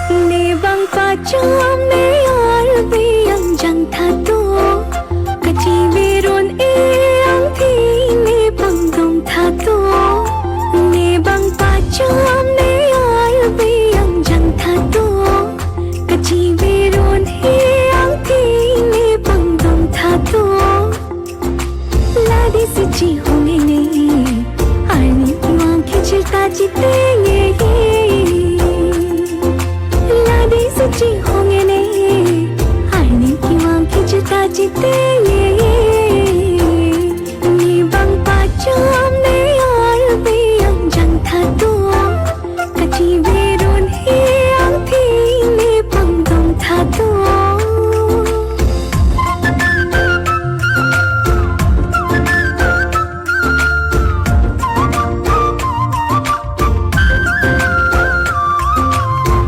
Nebang pacam ne yar biyang jang thato kachi meron e ang thi nebang dong thato Nebang pacam ne yar biyang jang thato kachi meron e ang thi nebang dong thato Ladi sichi honge ne arni piwang khichta jitenge सच्ची होंगे ने हारने की मांग खिंचता जीते